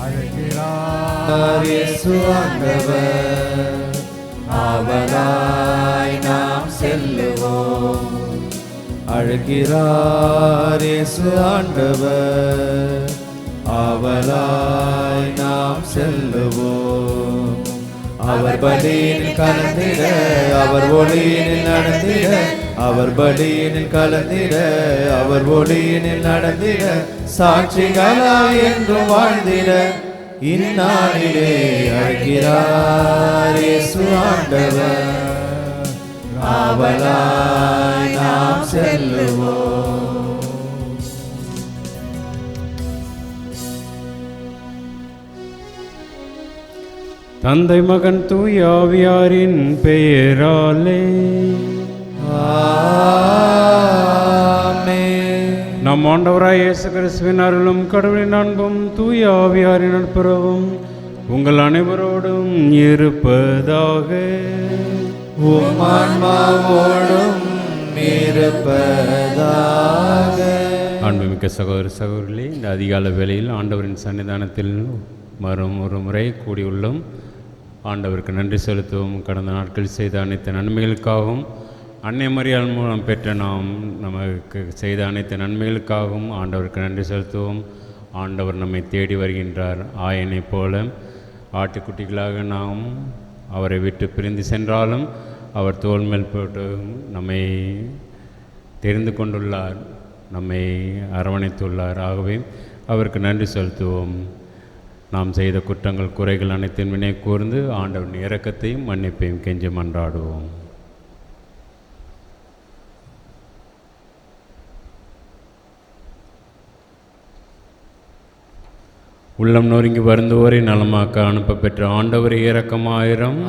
அழைக்கிறார் இயேசு ஆண்டவர், ஆவலாய் நாம் செல்லுவோம். அழைக்கிறார் இயேசு ஆண்டவர், ஆவலாய் நாம் செல்லுவோம். அவர் பலியினில் கலந்திட, அவர் ஒளியினில் நடந்திட, அவர் பலியினில் கலந்திட, அவர் ஒளியினில் நடந்திட, சாட்சிகளாய் என்றும் வாழ்ந்திட இந்நாளிலே அழைக்கிறார் இயேசு ஆண்டவர், ஆவலாய் நாம் செல்லுவோம். தந்தை மகன் தூய ஆவியாரின் பெயராலே ஆமென். நம் ஆண்டவராய் இயேசு கிறிஸ்துவின் அருளும் கடவுளின் அன்பும் தூய ஆவியாரின் நட்புறவும் உங்கள் அனைவரோடும் இருப்பதாக. உம் ஆன்மாவோடும் இருப்பதாக. அன்புமிக்க சகோதர சகோதரிகளே, இந்த அதிகால வேளையில் ஆண்டவரின் சன்னிதானத்தில் மறும் ஒரு முறை கூடியுள்ளோம். ஆண்டவருக்கு நன்றி செலுத்துவோம். கடந்த நாட்களில் செய்த அனைத்து நன்மைகளுக்காகவும், அன்னை மரியாள் மூலம் பெற்ற நாம் நமக்கு செய்த அனைத்து நன்மைகளுக்காகவும் ஆண்டவருக்கு நன்றி செலுத்துவோம். ஆண்டவர் நம்மை தேடி வருகின்றார். ஆயனைப் போல ஆட்டுக்குட்டிகளாக நாம் அவரை விட்டு பிரிந்து சென்றாலும் அவர் தோள் மேல் போட்டு நம்மை தெரிந்து கொண்டுள்ளார், நம்மை அரவணைத்துள்ளார். ஆகவே அவருக்கு நன்றி செலுத்துவோம். நாம் செய்த குற்றங்கள் குறைகள் அனைத்தின் வினை கூர்ந்து ஆண்டவரின் இரக்கத்தையும் மன்னிப்பையும் கெஞ்சி மன்றாடுவோம். உள்ளம் நொறுங்கி வருந்துவோரை நலமாக்க அனுப்ப பெற்ற ஆண்டவரை இரக்கமாயிரம்.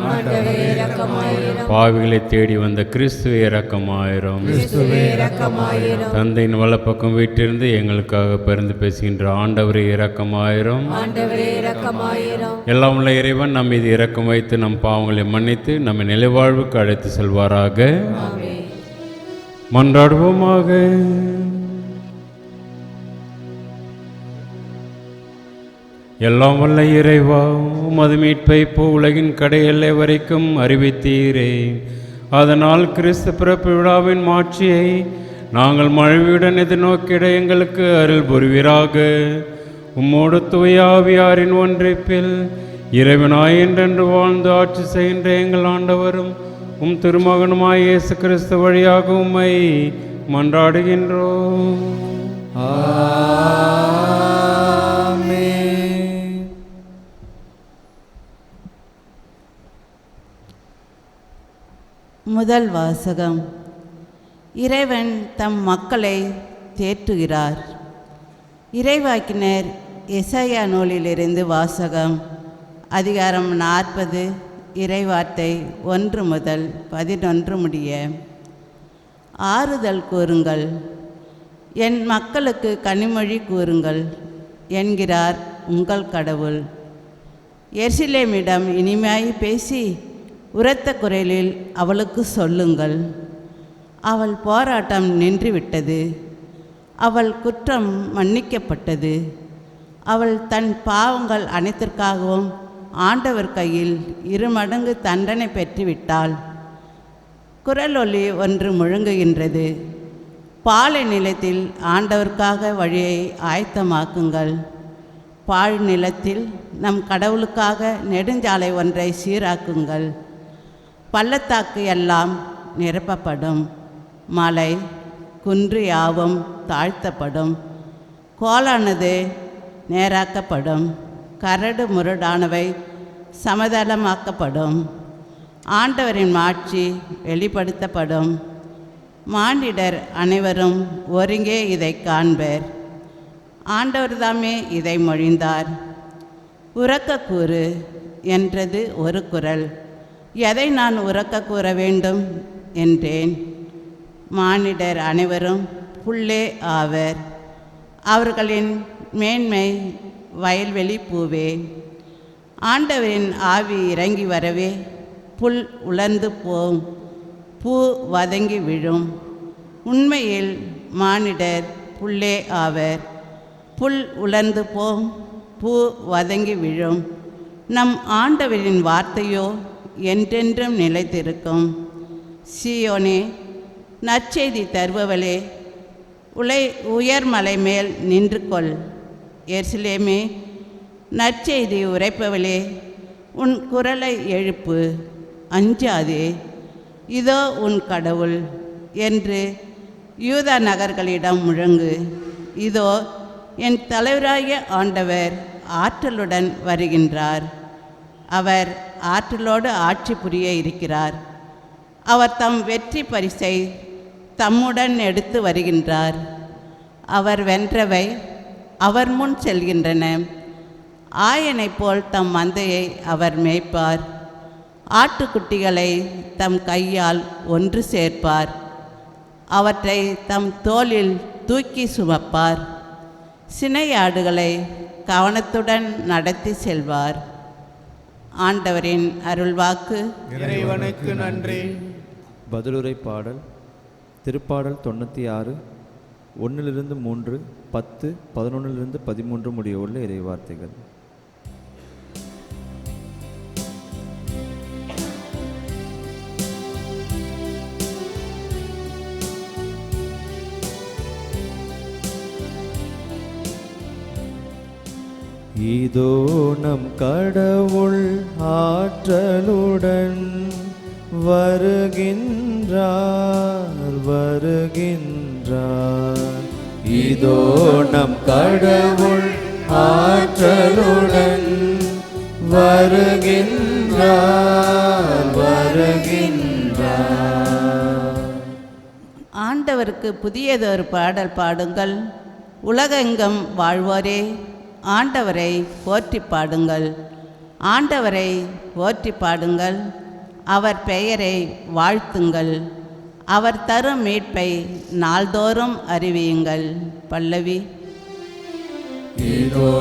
பாவிகளை தேடி வந்த கிறிஸ்துவை இரக்கமாயிரம். தந்தையின் வலப்பக்கம் வீட்டிலிருந்து எங்களுக்காக பரிந்து பேசுகின்ற ஆண்டவரை இரக்கமாயிரம். எல்லாம் உள்ள இறைவன் நம் மீது இரக்கம் வைத்து நம் பாவங்களை மன்னித்து நம்மை நிலைவாழ்வுக்கு அழைத்து செல்வாராக. மன்றாடுவோமாக. எல்லாம் வல்ல இறைவா, உமது மீட்பை உலகின் கடை எல்லை வரைக்கும் அறிவித்தீரே. அதனால் கிறிஸ்து பிறப்பு விழாவின் மாட்சியை நாங்கள் மகிழ்ச்சியுடன் எதிர்நோக்கிட எங்களுக்கு அருள் புரிவீராக. உம்மோடு தூய ஆவியாரின் ஒன்றிப்பில் இறைவனாய் என்றென்று வாழ்ந்து ஆட்சி செய்கின்ற எங்கள் ஆண்டவரும் உம் திருமகனுமாய் இயேசு கிறிஸ்து வழியாக உம்மை மன்றாடுகின்றோம். முதல் வாசகம். இறைவன் தம் மக்களை தேற்றுகிறார். இறைவாக்கினர் எசாயா நூலிலிருந்து வாசகம். அதிகாரம் 40, இறைவார்த்தை 1 முதல் 11 முடிய. ஆறுதல் கூறுங்கள், என் மக்களுக்கு கனிமொழி கூறுங்கள் என்கிறார் உங்கள் கடவுள். எருசலேமிடம் இனிமையாய் பேசி உரத்த குரலில் அவளுக்கு சொல்லுங்கள். அவள் போராட்டம் நின்றுவிட்டது, அவள் குற்றம் மன்னிக்கப்பட்டது. அவள் தன் பாவங்கள் அனைத்திற்காகவும் ஆண்டவர் கையில் 2 மடங்கு தண்டனை பெற்றுவிட்டாள். குரலொலி ஒன்று முழங்குகின்றது, பாலை நிலத்தில் ஆண்டவருக்காக வழியை ஆயத்தமாக்குங்கள். பாழ் நிலத்தில் நம் கடவுளுக்காக நெடுஞ்சாலை ஒன்றை சீராக்குங்கள். பள்ளத்தாக்கு எல்லாம் நிரப்பப்படும், மலை குன்று யாவும் தாழ்த்தப்படும், கோலானது நேராக்கப்படும், கரடு முரடானவை சமதளமாக்கப்படும். ஆண்டவரின் மாட்சி வெளிப்படுத்தப்படும். மானிடர் அனைவரும் ஒருங்கே இதை காண்பர். ஆண்டவர் தாமே இதை மொழிந்தார். உரக்க கூறு என்றது ஒரு குரல். எதை நான் உரக்க கூற வேண்டும் என்றேன். மானிடர் அனைவரும் புல்லே ஆவர், அவர்களின் மேன்மை வயல்வெளி பூவே. ஆண்டவரின் ஆவி இறங்கி வரவே புல் உலர்ந்து போம், பூ வதங்கி விழும். உண்மையில் மானிடர் புல்லே ஆவர், புல் உலர்ந்து போம், பூ வதங்கி விழும். நம் ஆண்டவரின் வார்த்தையோ என்றென்றும் நிலைத்திருக்கும். சீயோனே, நற்செய்தி தருபவளே, உயர்மலை மேல் நின்று கொள். எருசலேமே, நற்செய்தி உரைப்பவளே, உன் குரலை எழுப்பு, அஞ்சாதே, இதோ உன் கடவுள் என்று யூதா நகர்களிடம் முழங்கு. இதோ என் தலைவராகிய ஆண்டவர் ஆற்றலுடன் வருகின்றார். அவர் ஆற்றலோடு ஆட்சி புரிய இருக்கிறார். அவர் தம் வெற்றி பரிசை தம்முடன் எடுத்து வருகின்றார். அவர் வென்றவை அவர் முன் செல்கின்றன. ஆயனைப் போல் தம் மந்தையை அவர் மேய்ப்பார். ஆட்டுக்குட்டிகளை தம் கையால் ஒன்று சேர்ப்பார். அவற்றை தம் தோளில் தூக்கி சுமப்பார். சினையாடுகளை கவனத்துடன் நடத்தி செல்வார். ஆண்டவரின் அருள்வாக்கு. இறைவனுக்கு நன்றி. பதிலுரை பாடல் திருப்பாடல் 96 1 3 10 11 13 முடிய உள்ள இறைவார்த்தைகள். இதோ நம் கடவுள் ஆற்றலுடன் வருகின்றார் வருகின்றார். இதோ நம் கடவுள் ஆற்றலுடன் வருகின்றார் வருகின்றார். ஆண்டவருக்கு புதியதொரு பாடல் பாடுங்கள். உலகெங்கும் வாழ்வோரே, ஆண்டவரை போற்றி பாடுங்கள். ஆண்டவரை போற்றி பாடுங்கள். அவர் பெயரை வாழ்த்துங்கள். அவர் தரும் மீட்பை நாள்தோறும் அறிவியுங்கள். பல்லவி. இதோ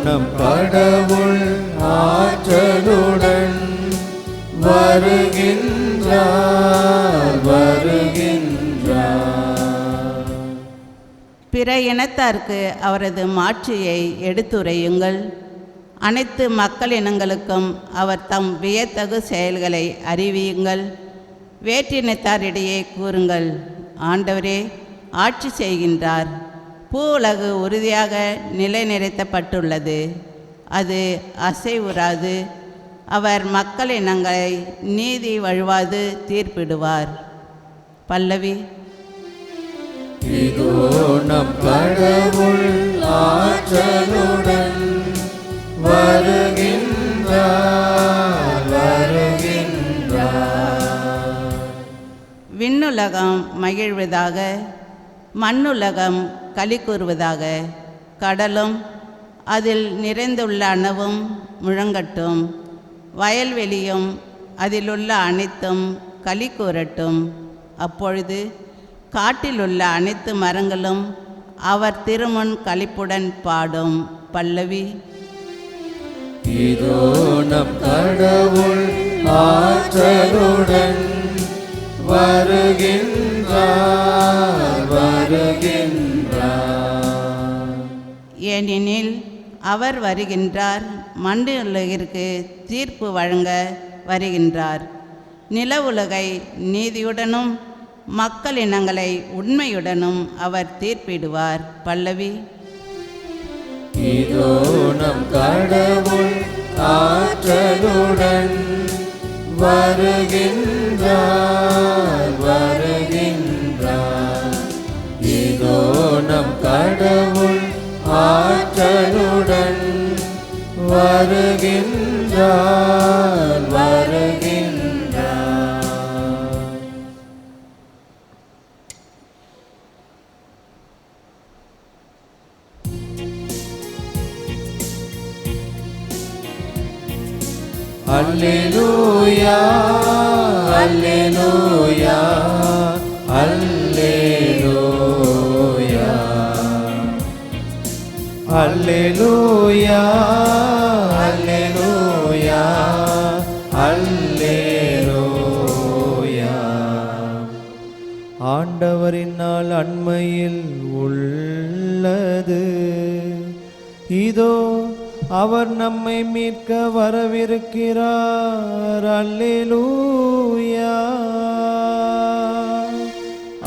நம் கடவுள் ஆற்றலுடன் வருகின்றார் வருகின்றார். பிற இனத்தாருக்கு அவரது மாட்சியை எடுத்துரையுங்கள். அனைத்து மக்களினங்களுக்கும் அவர் தம் வியத்தகு செயல்களை அறிவியுங்கள். வேற்றினத்தாரிடையே கூறுங்கள், ஆண்டவரே ஆட்சி செய்கின்றார். பூவுலகு உறுதியாக நிலைநிறுத்தப்பட்டுள்ளது, அது அசைவுறாது. அவர் மக்களினங்களை நீதி வழுவாது தீர்ப்பிடுவார். பல்லவி. இதோ நம் கடவுள் ஆற்றலுடன் வருகின்றார் வருகின்றார். விண்ணுலகம் மகிழ்வதாக, மண்ணுலகம் களி கூறுவதாக. கடலும் அதில் நிறைந்துள்ள அணவும் முழங்கட்டும். வயல்வெளியும் அதிலுள்ள அனைத்தும் களி கூறட்டும். அப்பொழுது காட்டிலுள்ள அனைத்து மரங்களும் அவர் திருமுன் களிப்புடன் பாடும். பல்லவி. இதோ நம் கடவுள் ஆற்றலுடன் வருகின்றார் வருகின்றார். ஏனெனில் அவர் வருகின்றார், மண்ணுலகிற்கு தீர்ப்பு வழங்க வருகின்றார். நில உலகை நீதியுடனும் மக்களினங்களை உண்மையுடனும் அவர் தீர்ப்பிடுவார். பல்லவி. இதோ நம் கடவுள் ஆற்றலுடன் வருகின்றார் வருகின்றார். இதோ நம் கடவுள் ஆற்றலுடன் வருகின்றார் வருகின்றார். அல்லேலூயா அல்லேலூயா அல்லேலூயா அல்லேலூயா அல்லேலூயா அல்லேலூயா. ஆண்டவரின் நாள் அண்மையில் உள்ளது. இதோ அவர் நம்மை மீட்க வரவிருக்கிறார். அல்லேலூயா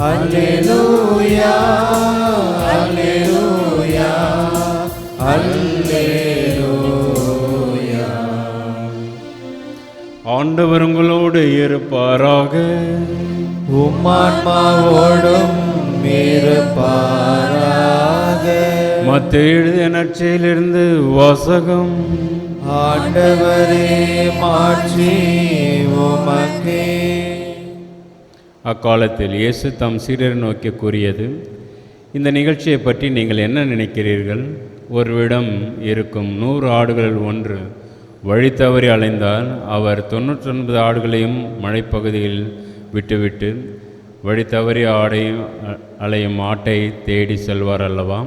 அல்லேலூயா அல்லேலூயா அல்லேலூயா. ஆண்டவர் உங்களோடு இருப்பாராக. உம்மான்மாவோடும் இருப்பாராக. மத்தேயு எழுதிய நற்செய்தியிலிருந்து வாசகம். ஆண்டவரே மாட்சி உமக்கே. அக்காலத்தில் இயேசு தம் சீடரை நோக்கி கூறியது, இந்த நிகழ்ச்சியை பற்றி நீங்கள் என்ன நினைக்கிறீர்கள்? ஒருவிடம் இருக்கும் 100 ஆடுகளில் ஒன்று வழி தவறி அலைந்தால் அவர் 99 ஆடுகளையும் மலைப்பகுதியில் விட்டுவிட்டு வழி தவறி அலையும் ஆட்டை தேடி செல்வார் அல்லவா?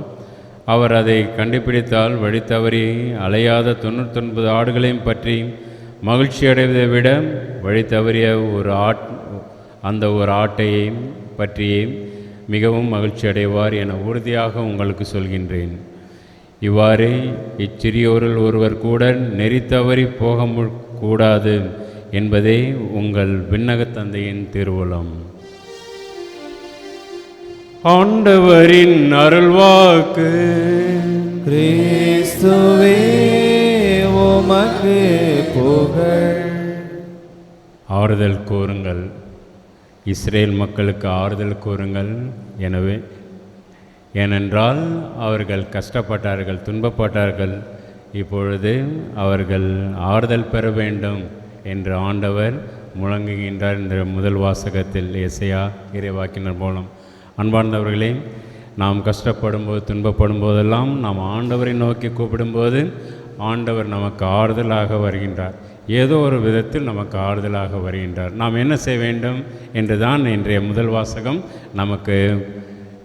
அவர் அதை கண்டுபிடித்தால் வழி தவறி அலையாத 99 ஆடுகளையும் பற்றி மகிழ்ச்சி அடைவதை விட வழி தவறிய அந்த ஒரு ஆட்டையை பற்றியே மிகவும் மகிழ்ச்சி அடைவார் என உறுதியாக உங்களுக்கு சொல்கின்றேன். இவ்வாறு இச்சிறியோரில் ஒருவர் கூட நெறி தவறி போக கூடாது என்பதே உங்கள் விண்ணக தந்தையின் திருவுளம். ஆண்டவரின் அருள்வாக்கு. கிறிஸ்துவே உமக்கு புகழ். ஆறுதல் கூறுங்கள், இஸ்ரேல் மக்களுக்கு ஆறுதல் கூறுங்கள். ஏனென்றால் அவர்கள் கஷ்டப்பட்டார்கள், துன்பப்பட்டார்கள். இப்பொழுது அவர்கள் ஆறுதல் பெற வேண்டும் என்று ஆண்டவர் முழங்குகின்றார். இந்த முதல் வாசகத்தில் எசையா இறைவாக்கினர் மூலம். அன்பார்ந்தவர்களே, நாம் கஷ்டப்படும் போது, துன்பப்படும் போதெல்லாம் நாம் ஆண்டவரை நோக்கி கூப்பிடும்போது ஆண்டவர் நமக்கு ஆறுதலாக வருகின்றார். ஏதோ ஒரு விதத்தில் நமக்கு ஆறுதலாக வருகின்றார். நாம் என்ன செய்ய வேண்டும் என்று தான் இன்றைய முதல் வாசகம் நமக்கு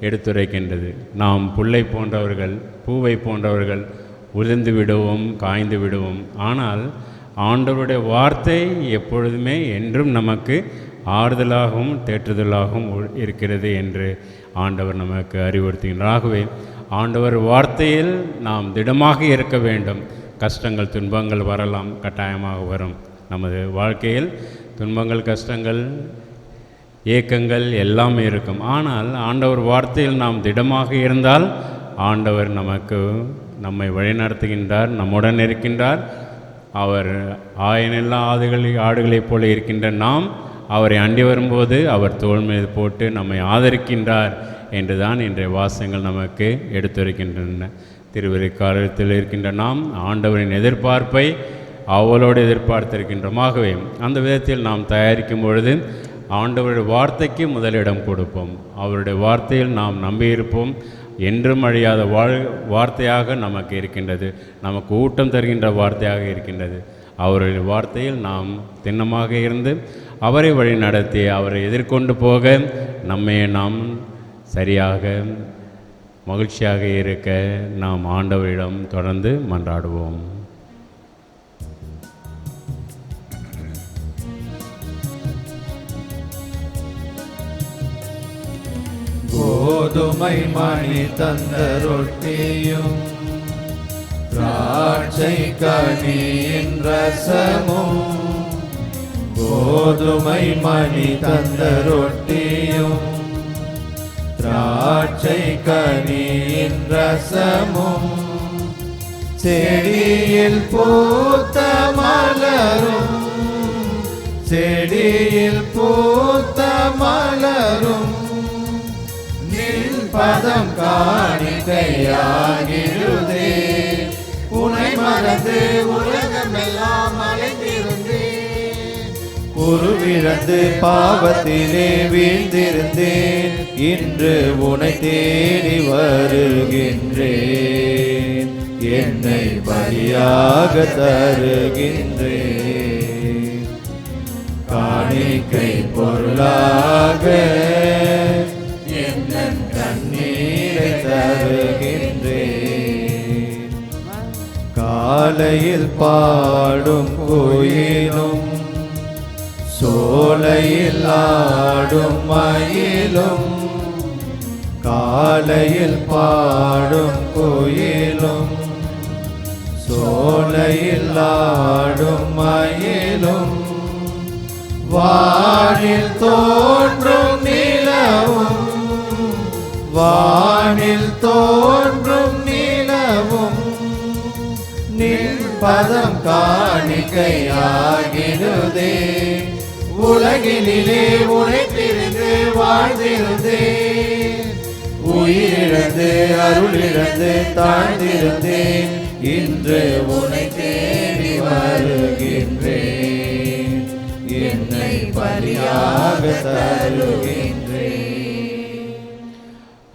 எடுத்துரைக்கின்றது. நாம் புல்லை போன்றவர்கள், பூவை போன்றவர்கள், உதிர்ந்து விடுவோம், காய்ந்து விடுவோம். ஆனால் ஆண்டவருடைய வார்த்தை எப்பொழுதுமே என்றும் நமக்கு ஆறுதலாகவும் தேற்றுதலாகவும் இருக்கிறது என்று ஆண்டவர் நமக்கு அறிவுறுத்துகின்றார். ஆகவே ஆண்டவர் வார்த்தையில் நாம் திடமாக இருக்க வேண்டும். கஷ்டங்கள், துன்பங்கள் வரலாம், கட்டாயமாக வரும். நமது வாழ்க்கையில் துன்பங்கள், கஷ்டங்கள், ஏக்கங்கள் எல்லாம் இருக்கும். ஆனால் ஆண்டவர் வார்த்தையில் நாம் திடமாக இருந்தால் ஆண்டவர் நம்மை வழிநடத்துகின்றார், நம்முடன் இருக்கின்றார். அவர் ஆயனெல்லா ஆடுகளைப் போல இருக்கின்ற நாம் அவரை அண்டி வரும்போது அவர் தோள் மீது போட்டு நம்மை ஆதரிக்கின்றார் என்றுதான் இன்றைய வாசகங்கள் நமக்கு எடுத்துரைக்கின்றன. திருவருட்காலத்தில் இருக்கின்ற நாம் ஆண்டவரின் எதிர்பார்ப்பை அவளோடு எதிர்பார்த்திருக்கின்றோம். ஆகவே அந்த விதத்தில் நாம் தயாரிக்கும் பொழுது ஆண்டவருடைய வார்த்தைக்கு முதலிடம் கொடுப்போம். அவருடைய வார்த்தையில் நாம் நம்பியிருப்போம். என்றும் அழியாத வார்த்தையாக நமக்கு இருக்கின்றது. நமக்கு ஊட்டம் தருகின்ற வார்த்தையாக இருக்கின்றது. அவருடைய வார்த்தையில் நாம் திண்ணமாக இருந்து அவரை வழி நடத்தி அவரை எதிர்கொண்டு போக நம்மை நாம் சரியாக மகிழ்ச்சியாக இருக்க நாம் ஆண்டவரிடம் தொடர்ந்து மன்றாடுவோம். கோதுமை மணி தந்த ரொட்டியும் திராட்சை கனியின் ரசமும். கோதுமை மணி தந்த ரொட்டியும் திராட்சை கனியின் ரசமும். செடியில் பூத்த மலரும், செடியில் பூத்த மலரும். பதம் காணிக்கையாகிடுதே, உனை மறந்து உலகமெல்லாம் அலைந்திருந்தேன். உருவிழந்து பாவத்திலே வீழ்ந்திருந்தேன், இன்று உனை தேடி வருகின்றேன். என்னை பலியாக தருகின்றேன், காணிக்கை பொருளாக கண்ணீரை தருகின்றேன். காலையில் பாடும் கோயிலும், சோலையில் ஆடும் மயிலும். காலையில் பாடும் கோயிலும், சோ சோலையில் ஆடும் மயிலும் வானில் தோன்றும் நிலவும் வானில் தோன்றும் நிலவும் நின் பதம் காணிக்கையாகிடுதே. உலகினிலே உழைத்திருந்து வாழ்ந்திருந்தேன், உயிரிழந்து அருளிழந்து தாழ்ந்திருந்தேன். இன்று உன்னை தேடி வருகின்றேன், என்னை பலியாக தருகின்றேன்.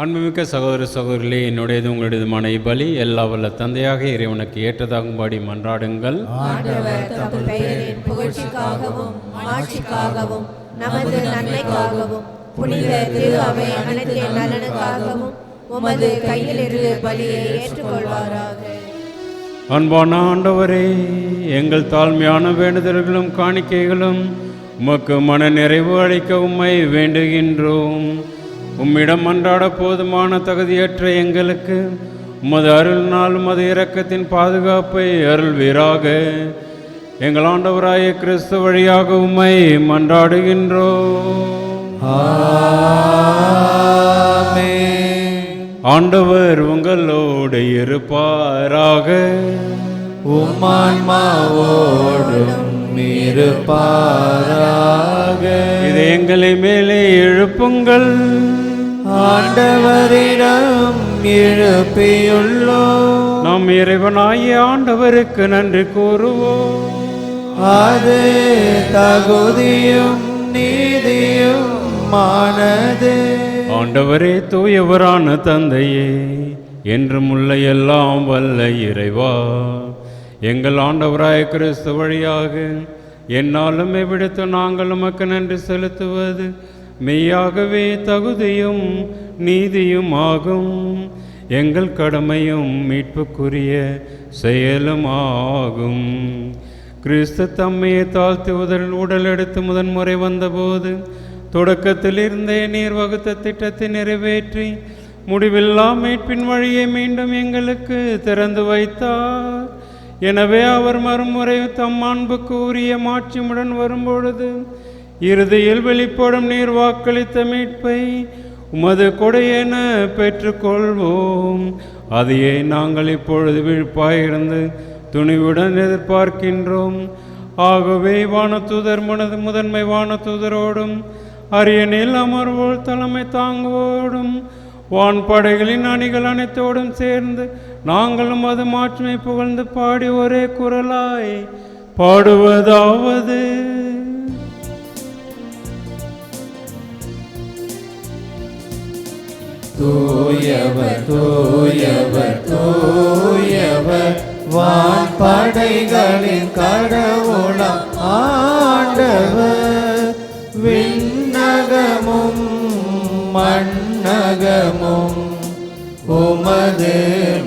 அன்புமிக்க சகோதர சகோதரிகளே, என்னுடையது உங்களுடையதுமான இப்பலி எல்லா வல்ல தந்தையாக இறைவனுக்கு ஏற்றதாகும்படி மன்றாடுங்கள். ஆண்டவர் தமது பெயரின் புகழ்ச்சிக்காகவும் ஆட்சிக்காகவும் நமது நன்மைக்காகவும் புனித திரு அவை அனைத்தின் நலனுக்காகவும் உமது கையிலிருந்து பலியை ஏற்றுக்கொள்வாராக. அன்பான ஆண்டவரே, எங்கள் தாழ்மையான வேண்டுதல்களும் காணிக்கைகளும் உமக்கு மன நிறைவு அளிக்க உம்மை வேண்டுகின்றோம். உம்மிடம் அன்றாட போதுமான தகுதியற்ற எங்களுக்கு உமது அருளினால் உமது இரக்கத்தின் பாதுகாப்பை அருள்வீராக. எங்கள் ஆண்டவராய கிறிஸ்து வழியாக உம்மை மன்றாடுகின்றோம். ஆமென். ஆண்டவர் உங்களோடு இருப்பாராக. உம்மான்மாவோடும் இருப்பாராக. இது எங்களை மேலே எழுப்புங்கள். ஆண்டவரிடம் எழுப்பியுள்ளோம், நம் இறைவனாகிய ஆண்டவருக்கு நன்றி கூறுவோம். அது தகுதியும் நீதியுமானது. ஆண்டவரே, தூயவரான தந்தையே, என்றும் உள்ள எல்லாம் வல்ல இறைவா, எங்கள் ஆண்டவராய கிறிஸ்து வழியாக என்னாலும் எவ்விடத்து நாங்கள் உமக்கு நன்றி செலுத்துவது மெய்யாகவே தகுதியும் நீதியும் ஆகும். எங்கள் கடமையும் மீட்புக்குரிய செயலும் ஆகும். கிறிஸ்து தம்மையை தாழ்த்தி உடல் எடுத்து முதன்முறை வந்தபோது தொடக்கத்தில் இருந்தே நீர் வகுத்த திட்டத்தை நிறைவேற்றி முடிவில்லா மீட்பின் வழியை மீண்டும் எங்களுக்கு திறந்து வைத்தார். எனவே அவர் மறுமுறை தம் அன்புக்கு உரிய மாட்சியுடன் வரும்பொழுது இறுதியில் வெளிப்படும் நீர் வாக்களித்த மீட்பை உமது கொடையென பெற்றுக்கொள்வோம். அதையே நாங்கள் இப்பொழுது விழிப்பாயிருந்து துணிவுடன் எதிர்பார்க்கின்றோம். ஆகவே வானதூதர் முதன்மை வானதூதரோடும் அரியணையில் அமர்வோல் தலைமை தாங்குவோடும் வான்படைகளின் அணிகள் அனைத்தோடும் சேர்ந்து நாங்களும் அது மாட்சிமை புகழ்ந்து பாடி ஒரே குரலாய் பாடுவதாவது: தூயவர் தூயவர் தூயவர் வான்படைகளின் கடவுளாம் ஆண்டவர். விண்ணகமும் மண்ணகமும் உமது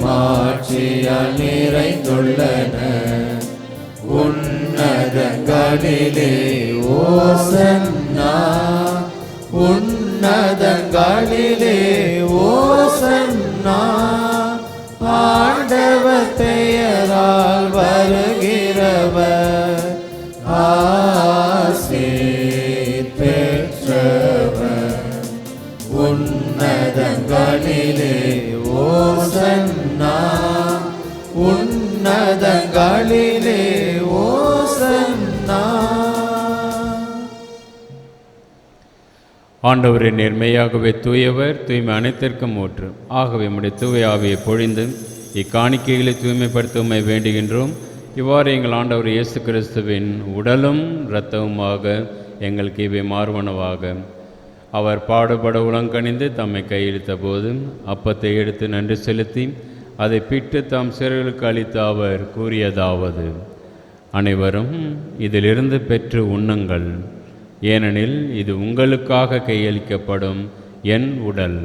மாட்சியால் நிறைந்துள்ளன. உன்னதங்களிலே ஓசன்னா, உன்னதங்களிலே ஓசன்னா. ஆண்டவர் பெயரால் வருகிறவர் ஆசீர் பெற்றவர். உன்னதங்களிலே ஓசன்னா, உன்னதங்களிலே ஓசன்னா. ஆண்டவரை நேர்மையாகவே தூயவர், தூய்மை அனைத்திற்கும் ஊற்று. ஆகவே நம்முடைய தூய ஆவியை பொழிந்து இக்காணிக்கைகளை தூய்மைப்படுத்தவுமை வேண்டுகின்றோம். இவ்வாறு எங்கள் ஆண்டவர் இயேசு கிறிஸ்துவின் உடலும் இரத்தவுமாக எங்களுக்கு இவை மாறுவனவாக. அவர் பாடுபட உலங்கணிந்து தம்மை கையெழுத்த போது அப்பத்தை எடுத்து நன்றி செலுத்தி அதை பிட்டு தாம் சிறர்களுக்கு அளித்த அவர் கூறியதாவது: அனைவரும் இதிலிருந்து பெற்று உண்ணுங்கள், ஏனெனில் இது உங்களுக்காக கையளிக்கப்படும் என் உடல்.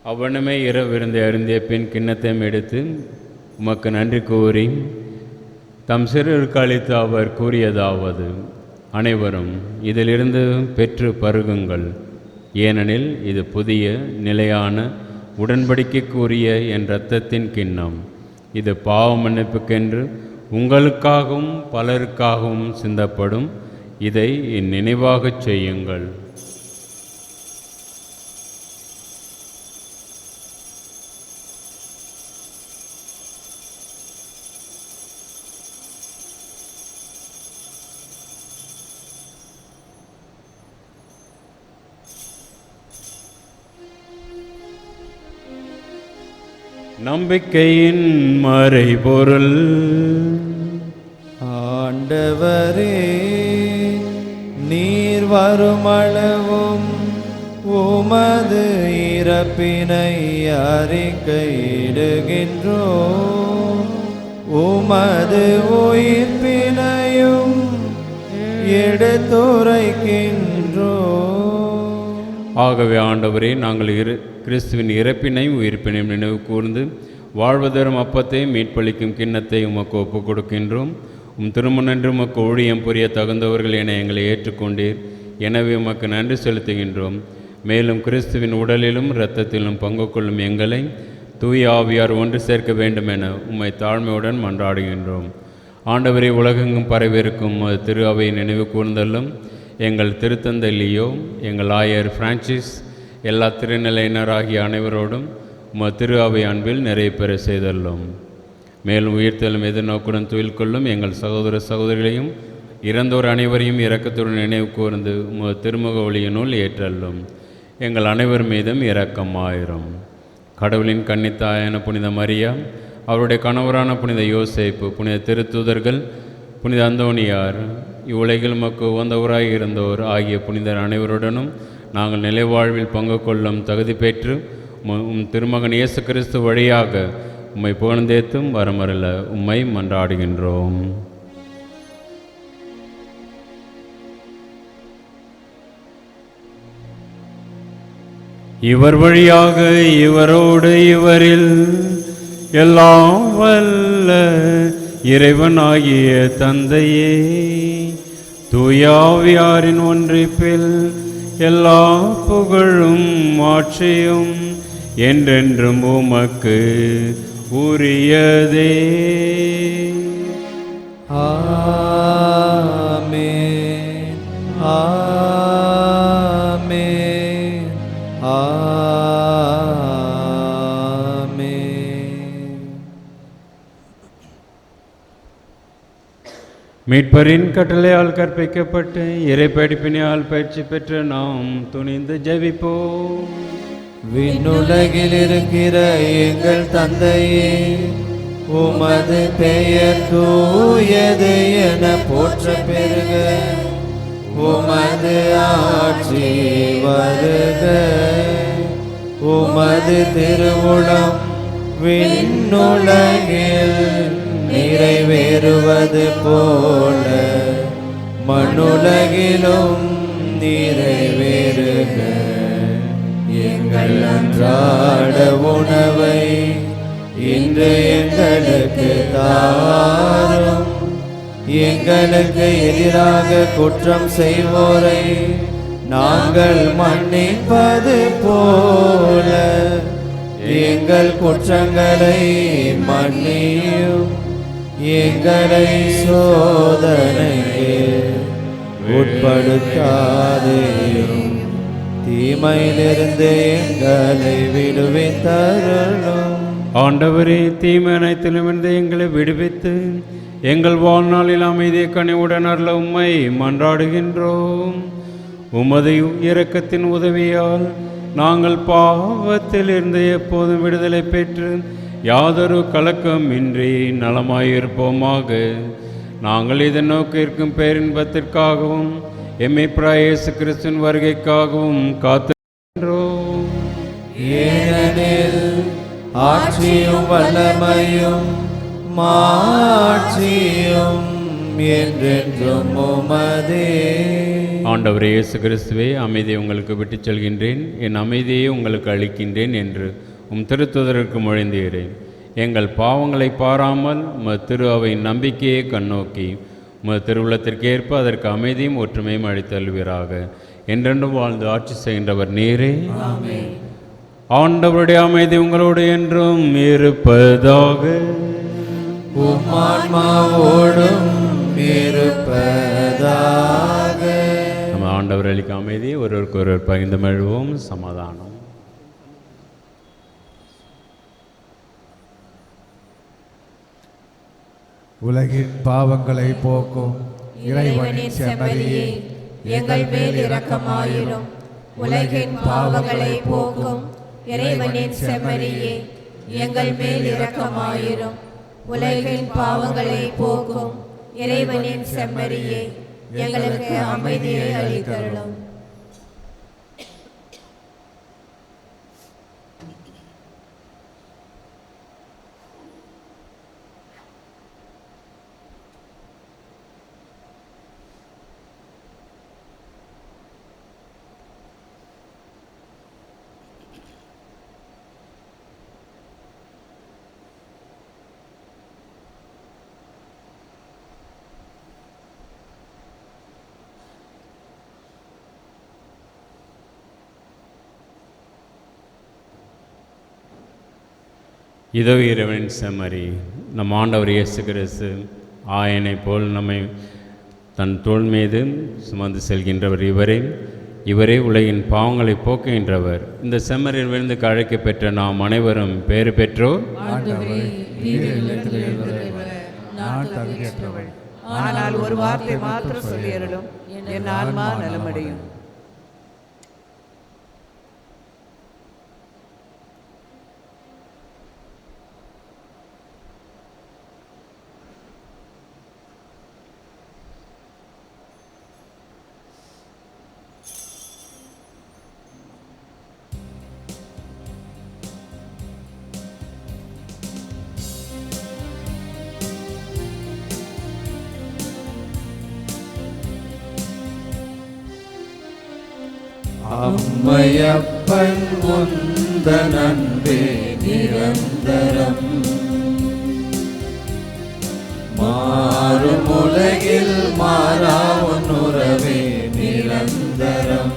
அவ்வண்ணமே இரவிருந்தை அருந்திய பின் கிண்ணத்தையும் எடுத்து உமக்கு நன்றி கூறி தம் சிறுருக்கு அளித்து அவர் கூறியதாவது: அனைவரும் இதிலிருந்து பெற்று பருகுங்கள், ஏனெனில் இது புதிய நிலையான உடன்படிக்கைக்குரிய என் இரத்தத்தின் கிண்ணம். இது பாவ மன்னிப்புக்கென்று உங்களுக்காகவும் பலருக்காகவும் சிந்தப்படும். இதை என் நினைவாகச் செய்யுங்கள். நம்பிக்கையின் மறைபொருள். ஆண்டவரே, நீர் வருமளவும் உமது இறப்பினை அறிக்கையிடுகின்றோம், உமது உயிர்ப்பினையும் எடுத்துரைக்கின்றோம். ஆகவே ஆண்டவரே, நாங்கள் கிறிஸ்துவின் இறப்பினையும் உயிர்ப்பினையும் நினைவு கூர்ந்து வாழ்வதரும் அப்பத்தையும் மீட்பளிக்கும் கிண்ணத்தை உமக்கு ஒப்புக் கொடுக்கின்றோம். திருமணன்று உமக்கு ஊழியம் புரிய தகுந்தவர்கள் என எங்களை ஏற்றுக்கொண்டீர். எனவே உமக்கு நன்றி செலுத்துகின்றோம். மேலும் கிறிஸ்துவின் உடலிலும் இரத்தத்திலும் பங்கு கொள்ளும் எங்களை தூய ஆவியார் ஒன்று சேர்க்க வேண்டும் என உம்மை தாழ்மையுடன் மன்றாடுகின்றோம். ஆண்டவரை உலகெங்கும் பரவியிருக்கும் திரு அவையை நினைவு கூர்ந்தல்லும் எங்கள் திருத்தந்தை லியோ, எங்கள் ஆயர் பிரான்சிஸ், எல்லா திருநிலையினராகிய அனைவரோடும் திரு அவை அன்பில் நிறைய பெற செய்தல்லும். மேலும் உயிர்த்தலும் எதிர்நோக்குடன் துயில் கொள்ளும் எங்கள் சகோதர சகோதரிகளையும் இறந்தோர் அனைவரையும் இரக்கத்துடன் நினைவு கூர்ந்து திருமுக ஒளியினுள் ஏற்றல்லும். எங்கள் அனைவர் மீதும் இரக்கமாயிரும். கடவுளின் கன்னித்தாயான புனித மரியா, அவருடைய கணவரான புனித யோசேப்பு, புனித திருத்தூதர்கள், புனித அந்தோணியார், இவ்வுலகில் உமக்கு உகந்தவராய் இருந்தோர் ஆகிய புனிதர் அனைவருடனும் நாங்கள் நிலைவாழ்வில் பங்கு கொள்ளும் தகுதி பெற்று திருமகன் இயேசு கிறிஸ்து வழியாக உம்மை புகழ்ந்தேத்தும் வரமருள உம்மை மன்றாடுகின்றோம். இவர் வழியாக இவரோடு இவரில் எல்லாம் வல்ல இறைவனாகிய தந்தையே, தூயாவியாரின் ஒன்றிப்பில் எல்லா புகழும் ஆட்சியும் என்றென்றும் உமக்கு உரியதே. ஆமென், ஆமென், ஆமென். மீட்பரின் கட்டளையால் கற்பிக்கப்பட்டு இறைப்படிப்பினால் பயிற்சி பெற்று நாம் துணிந்து ஜெபிப்போம். விண்ணுலகில் இருக்கிற எங்கள் தந்தையே, உமது பெயர் தூயது என போற்ற பெறுக. உமது ஆட்சி வருக. உமது திருவுளம் விண்ணுலகில் நிறைவேறுவது போல மண்ணுலகிலும் நிறைவேறுக. எங்கள் அன்றாட உணவை இன்று எங்களுக்கு தாரும். எங்களுக்கு எதிராக குற்றம் செய்வோரை நாங்கள் மன்னிப்பது போல எங்கள் குற்றங்களை மன்னியும். எங்களை சோதனைக்கு உட்படுத்தாதேயும், தீமையிலிருந்து எங்களை விடுவித்தருளும். ஆண்டவரே, தீமை அனைத்திலுமிருந்து எங்களை விடுவித்து எங்கள் வாழ்நாளில் அமைதியை கனிவுடன் அருள உம்மை மன்றாடுகின்றோம். உமது இரக்கத்தின் உதவியால் நாங்கள் பாவத்தில் இருந்து எப்போதும் விடுதலை பெற்று யாதொரு கலக்கமின்றி நலமாயிருப்போமாக. நாங்கள் இதை நோக்கி இருக்கும் பேரின்பத்திற்காகவும் எம்மைப்பராகிய இயேசு கிறிஸ்துவின் வருகைக்காகவும் காத்திருக்கின்றோம். ஏனெனில் ஆட்சியும் வல்லமையும் மாட்சியும் என்றென்றும் உமதே. ஆண்டவரே இயேசு கிறிஸ்துவே, அமைதியை உங்களுக்கு விட்டுச் செல்கின்றேன், என் அமைதியை உங்களுக்கு அளிக்கின்றேன் என்று திருத்துதருக்கு மொழிந்தீரேன். எங்கள் பாவங்களை பாராமல் திரு அவை நம்பிக்கையை கண்ணோக்கி திருவுள்ளத்திற்கேற்ப அதற்கு அமைதியும் ஒற்றுமையும் அளித்தல்வீராக. என்றென்றும் வாழ்ந்து ஆட்சி செய்கின்றவர் நீரே. ஆண்டவருடைய அமைதி உங்களோடு என்றும் இருப்பதாக. ஆன்மாவோடும் இருப்பதாக. நம்ம ஆண்டவர் அளிக்க அமைதி ஒருவருக்கு ஒருவர் பகிர்ந்து மகிழ்வோம். சமாதானம். உலகின் பாவங்களை போக்கும் இறைவனின் செம்மறியே, எங்கள் மேல் இரக்கமாயிரும். உலகின் பாவங்களை போக்கும் இறைவனின் செம்மறியே, எங்கள் மேல் இரக்கமாயிரும். உலகின் பாவங்களை போக்கும் இறைவனின் செம்மறியே, எங்களுக்கு அமைதியை அளித்தருளும். இதோ இறைவனின் செம்மறி, நம் ஆண்டவர் இயேசு கிறிஸ்து ஆயனை போல் நம்மை தன் தோள் மீது சுமந்து செல்கின்றவர் இவரே உலகின் பாவங்களை போக்குகின்றவர். இந்த செம்மறியில் விழுந்து அழைக்க பெற்ற நாம் அனைவரும் பேறு பெற்றோர். நான் தகுதியற்றவள், ஆனால் ஒரு வார்த்தை மாத்திரம் சொல்லியருளும், என் ஆன்மா நலமடையும். அம்மையப்பன் உந்தன் அன்பே நிரந்தரம், மாறும் உலகில் மாறா உன் உறவே நிரந்தரம்.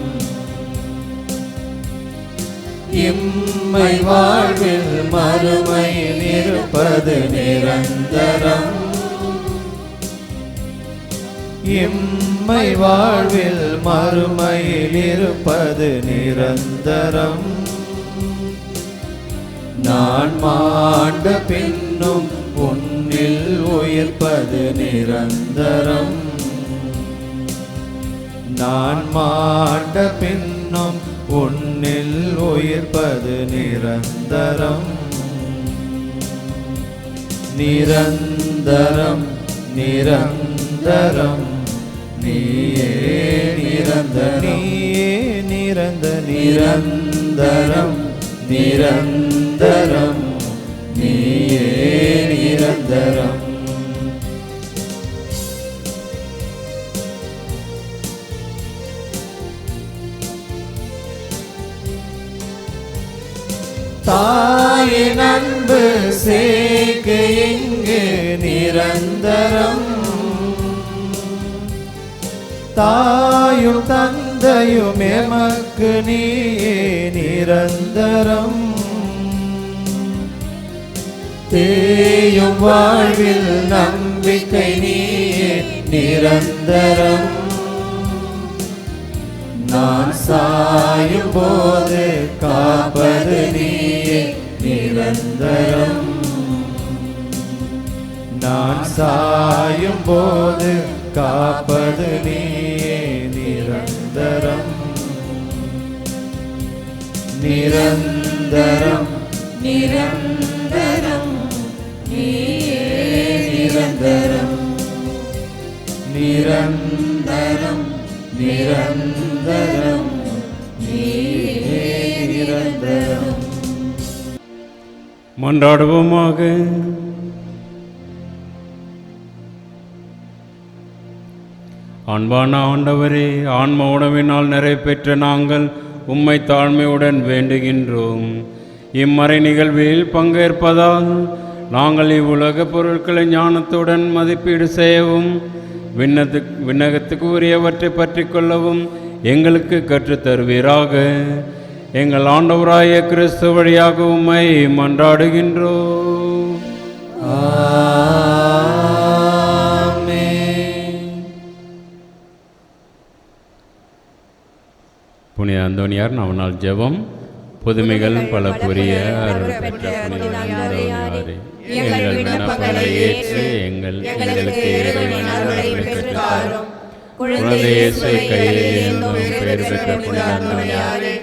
இம்மை வாழ்வில் மறுமையில் இருப்பது நிரந்தரம். இம்மை வாழ்வில் மறுமையில் இருப்பது நிரந்தரம். நான் மாண்ட பின்னும் உன்னில் உயிர்ப்பது நிரந்தரம். நான் மாண்ட பின்னும் உன்னில் உயிர்ப்பது நிரந்தரம். நிரந்தரம் நிரந்தரம் நீயே நிரந்தரம் நிரந்தரம் நீயே நிரந்தரம். தாயின் அன்பு சேக்கு இங்கு நிரந்தரம். தாயும் தந்தையும் எமக்கு நீயே நிரந்தரம். தேயும் வாழ்வில் நம்பிக்கை நீயே நிரந்தரம். நான் சாயும் போது காப்பது நீயே நிரந்தரம். நான் சாயும் போது காப்பது நீயே நிரந்தரம். நிரந்தரம் நிரந்தரம் நீயே நிரந்தரம். நிரந்தரம் நிரந்தரம் நீயே நிரந்தரம். மன்றாடுவோமாக. அன்பான ஆண்டவரே, ஆன்ம உணவினால் நிறைவேற்ற நாங்கள் உம்மை தாழ்மையுடன் வேண்டுகின்றோம். இம்மறை நிகழ்வில் பங்கேற்பதால் நாங்கள் இவ்வுலக பொருட்களை ஞானத்துடன் மதிப்பீடு செய்யவும் விண்ணகத்துக்கு உரியவற்றை பற்றி கொள்ளவும் எங்களுக்கு கற்றுத்தருவீராக. எங்கள் ஆண்டவராய கிறிஸ்து வழியாக உம்மை மன்றாடுகின்றோம். புனித அந்தோனியார் நவநாள் ஜெபம். புதுமைகள் பல புரிய அருள் பெற்ற புனித அந்தோனியாரே, எங்கள் விண்ணப்பங்களை ஏற்று எங்களுக்கு இறைவனின் அருளை பெற்றுத் தாரும். குழந்தை இயேசுவை கையில் ஏந்தும் பேறு பெற்ற புனித அந்தோனியாரே,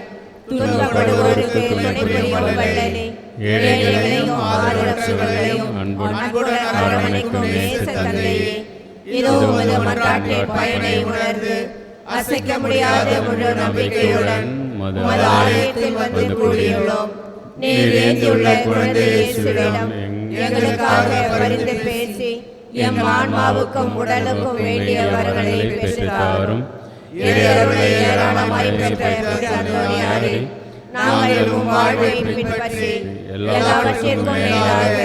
துன்பப்படுவோருக்கு துணை புரியும் வள்ளலே, ஏழைகளையும் ஆதரவற்றவர்களையும் அன்புடன் அரவணைக்கும் நேச தந்தையே, இதோ உமது மன்றாட்டின் பயனை உணர்ந்து அசைக்க முடியாத முழு நம்பிக்கையுடன் உமது ஆலயத்தில் வந்து கூடியுள்ளோம். நீர் ஏந்தியுள்ள குழந்தை இயேசுவிடம் எங்களுக்காக பரிந்து பேசி எம் ஆன்மாவுக்கும் உடலுக்கும் வேண்டிய வரங்களை பெற்றுத்தாரும். இறையருளை ஏராளமாய் பெற்ற அந்தோனியாரே, நாங்கள் உம் வாழ்வை பின்பற்றி எல்லாவற்றிற்கும் மேலாக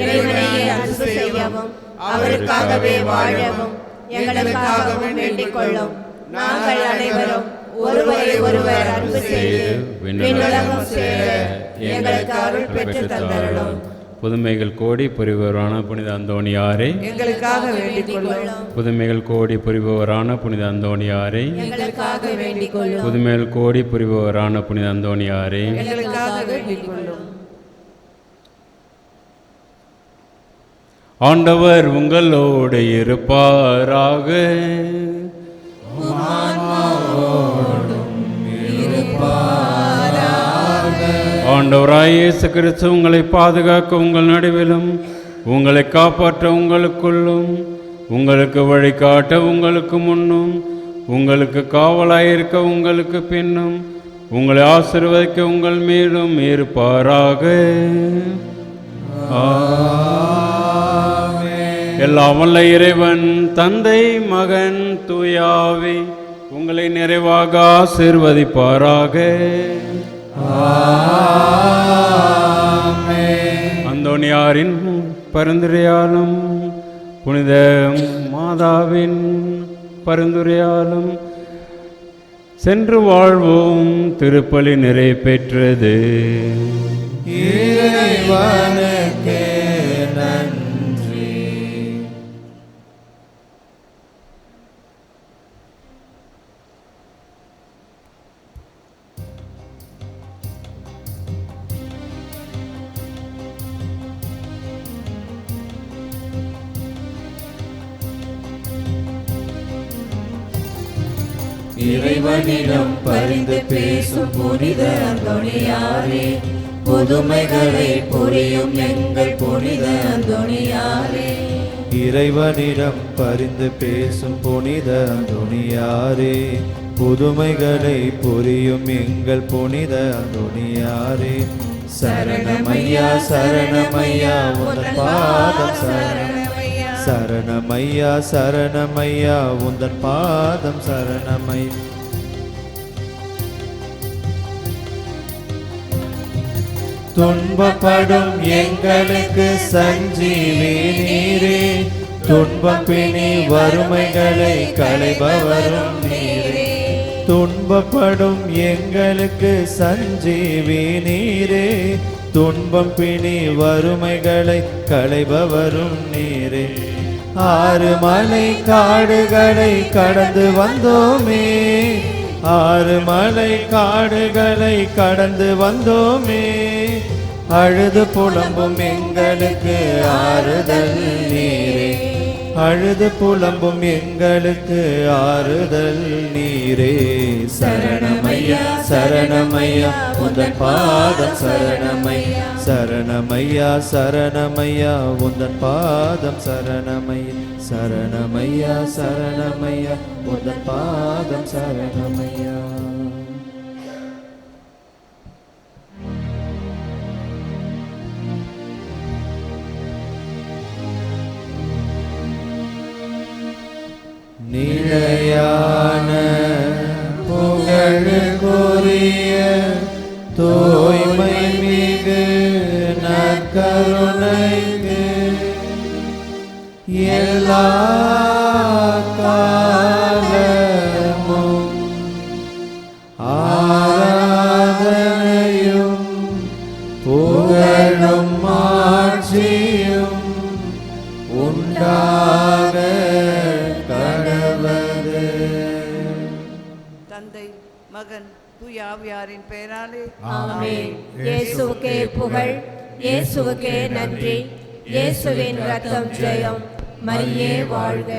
இறைவனையே அன்பு செய்யவும் அவருக்காகவே வாழவும் எங்களுக்காகவும் வேண்டிக் கொள்ளும். நாங்கள் அனைவரும் ஒருவரை ஒருவர் அன்பு செய்து விண்ணுலகம் சேர எங்களுக்கு அருள் பெற்று தந்தருளும். புதுமைகள் கோடி புரிபவரான புனித அந்தோனியாரே, எங்களுக்காக வேண்டிக் கொள்ளும். புதுமைகள் கோடி புரிபவரான புனித அந்தோனியாரே, எங்களுக்காக வேண்டிக் கொள்ளும். புதுமைகள் கோடி புரிபவரான புனித அந்தோனியாரே, எங்களுக்காக வேண்டிக் கொள்ளும். ஆண்டவர் உங்களோடு இருப்பாராக. ஆண்டவராய் இயேசு கிறிஸ்து உங்களை பாதுகாக்க உங்கள் நடுவிலும், உங்களை காப்பாற்ற உங்களுக்குள்ளும், உங்களுக்கு வழிகாட்ட உங்களுக்கு முன்னும், உங்களுக்கு காவலாயிருக்க உங்களுக்கு பின்னும், உங்களை ஆசீர்வதிக்க உங்கள் மீதும் இருப்பாராக. எல்லாம் வல்ல இறைவன் தந்தை மகன் தூயாவி உங்களை நிறைவாக ஆசீர்வதிப்பாராக. அந்தோனியாரின் பரிந்துரையாலும் புனித மாதாவின் பரிந்துரையாலும் சென்று வாழ்வோம். திருப்பலி நிறைவேற்றது. இறைவனுக்கே நன்றி. இறைவனிடம் பரிந்து பேசும் புனித அந்தோனியாரே, புதுமைகளை புரியும் எங்கள் புனித அந்தோனியாரே. இறைவனிடம் பரிந்து பேசும் புனித அந்தோனியாரே, புதுமைகளை புரியும் எங்கள் புனித அந்தோனியாரே. சரணமையா சரணமையா உந்தன் பாதம் சரணமையா, சரணமையா சரணமையா உந்தன் பாதம் சரணமையா. துன்பப்படும் எங்களுக்கு சஞ்சீவி நீரே, துன்பம் பிணி வறுமைகளை களைபவரும் நீரே. துன்பப்படும் எங்களுக்கு சஞ்சீவி நீரே, துன்பம் பிணி வறுமைகளை களைபவரும் நீரே. ஆறு மலை காடுகளை கடந்து வந்தோமே, ஆறு மலை காடுகளை கடந்து வந்தோமே, அழுது புலம்பும் எங்களுக்கு ஆறுதல் நீரே, அழுது புலம்பும் எங்களுக்கு ஆறுதல் நீரே. சரணமையா சரணமையா உந்தன் பாதம் சரணமையா, சரணமையா சரணமையா உந்தன் பாதம் சரணமையா, சரணமையா சரணமையா உந்தன் பாதம் சரணமையா. நிலை புகழுக்குரிய தூய்மை மிகு நற்கருணைக்கு எல்லா காலமும் ஆராதனையும் புகழும் ஆட்சியும் உண்டாக கடவது. தந்தை மகன் தூயாவியாரின் பெயராலே ஆமென். இயேசுவுக்கே புகழ், இயேசுவுக்கே நன்றி. இயேசுவின் ரத்தம் ஜெயம். மரியே வாழ்க.